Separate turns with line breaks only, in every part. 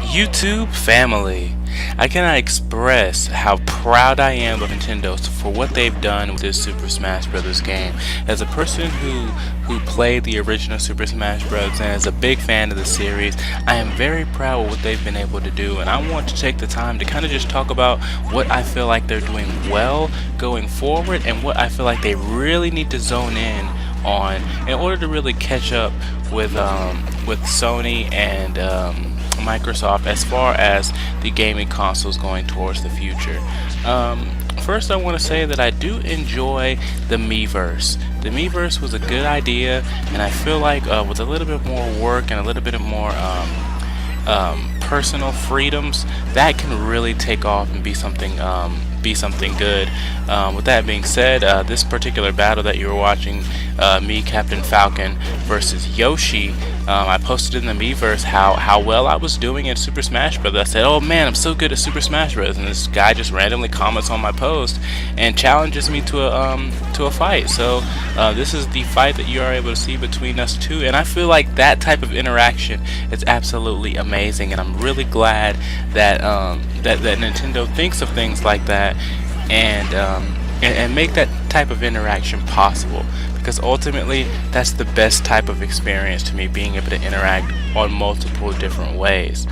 YouTube family, I cannot express how proud I am of Nintendo for what they've done with this Super Smash Bros. Game. As a person who played the original Super Smash Bros. And as a big fan of the series, I am very proud of what they've been able to do, and I want to take the time to kind of just talk about what I feel like they're doing well going forward and what I feel like they really need to zone in on in order to really catch up with Sony and Microsoft as far as the gaming consoles going towards the future. First, I want to say that I do enjoy the Miiverse. The Miiverse was a good idea, and I feel like with a little bit more work and a little bit more personal freedoms, that can really take off and be something good. With that being said, this particular battle that you were watching, me, Captain Falcon versus Yoshi, I posted in the Miiverse how well I was doing in Super Smash Bros. I said, "Oh man, I'm so good at Super Smash Bros." And this guy just randomly comments on my post and challenges me to a fight. So this is the fight that you are able to see between us two, and I feel like that type of interaction is absolutely amazing, and I'm really glad that that Nintendo thinks of things like that and make that type of interaction possible, because ultimately that's the best type of experience to me, being able to interact on multiple different ways.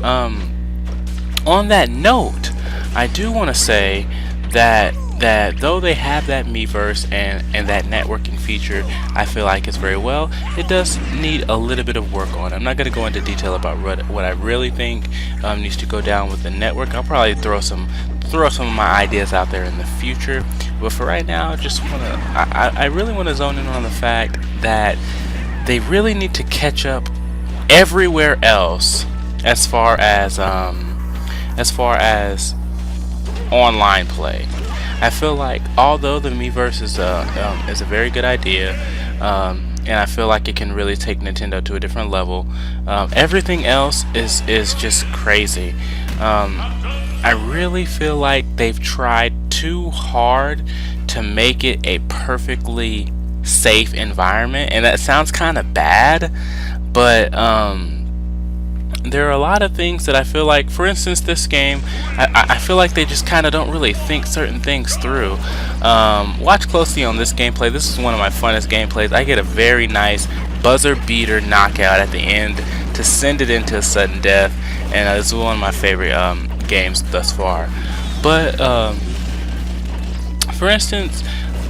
On that note, I do want to say that though they have that Miiverse and that networking feature, I feel like it's very well, it does need a little bit of work on it. I'm not going to go into detail about what I really think needs to go down with the network. I'll probably throw some of my ideas out there in the future, but for right now, I really want to zone in on the fact that they really need to catch up everywhere else as far as online play. I feel like although the Miiverse is a very good idea, and I feel like it can really take Nintendo to a different level, everything else is just crazy. I really feel like they've tried too hard to make it a perfectly safe environment, and that sounds kind of bad, but there are a lot of things that I feel like, for instance, this game, I feel like they just kind of don't really think certain things through. Watch closely on this gameplay. This is one of my funnest gameplays. I get a very nice buzzer beater knockout at the end to send it into a sudden death, and this is one of my favorite games thus far. But for instance,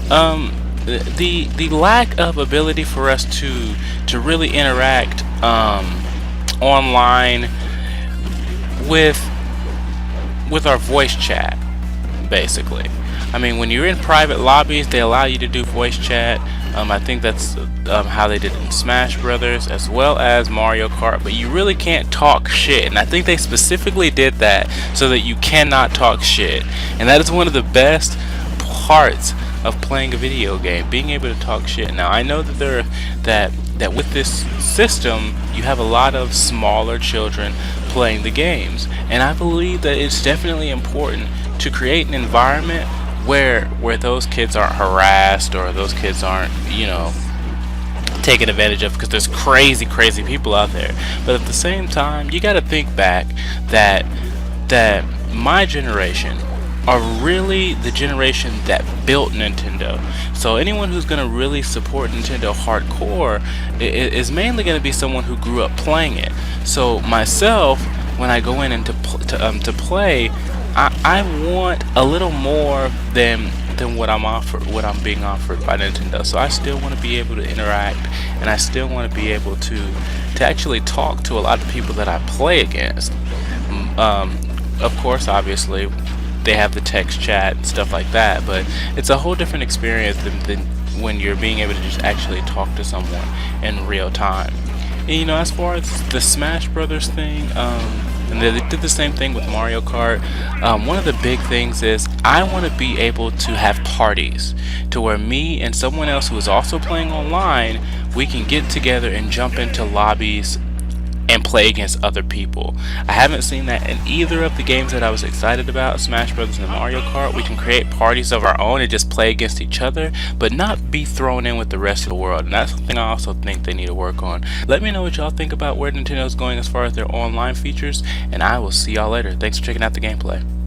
the lack of ability for us to really interact online with our voice chat, basically. I mean, when you're in private lobbies, they allow you to do voice chat. I think that's how they did it in Smash Brothers as well as Mario Kart, but you really can't talk shit, and I think they specifically did that so that you cannot talk shit, and that is one of the best parts of playing a video game, being able to talk shit. Now, I know that with this system, you have a lot of smaller children playing the games, and I believe that it's definitely important to create an environment where those kids aren't harassed, or those kids aren't, taken advantage of, because there's crazy people out there. But at the same time, you got to think back that my generation are really the generation that built Nintendo. So anyone who's going to really support Nintendo hardcore is mainly going to be someone who grew up playing it. So myself, when I go in and to play, I want a little more than what I'm being offered by Nintendo. So I still want to be able to interact, and I still want to be able to actually talk to a lot of people that I play against. Of course, obviously, they have the text chat and stuff like that, but it's a whole different experience than when you're being able to just actually talk to someone in real time. And, as far as the Smash Brothers thing, and they did the same thing with Mario Kart. One of the big things is I want to be able to have parties to where me and someone else who is also playing online, we can get together and jump into lobbies and play against other people. I haven't seen that in either of the games that I was excited about, Smash Brothers and Mario Kart. We can create parties of our own and just play against each other, but not be thrown in with the rest of the world. And that's something I also think they need to work on. Let me know what y'all think about where Nintendo's going as far as their online features, and I will see y'all later. Thanks for checking out the gameplay.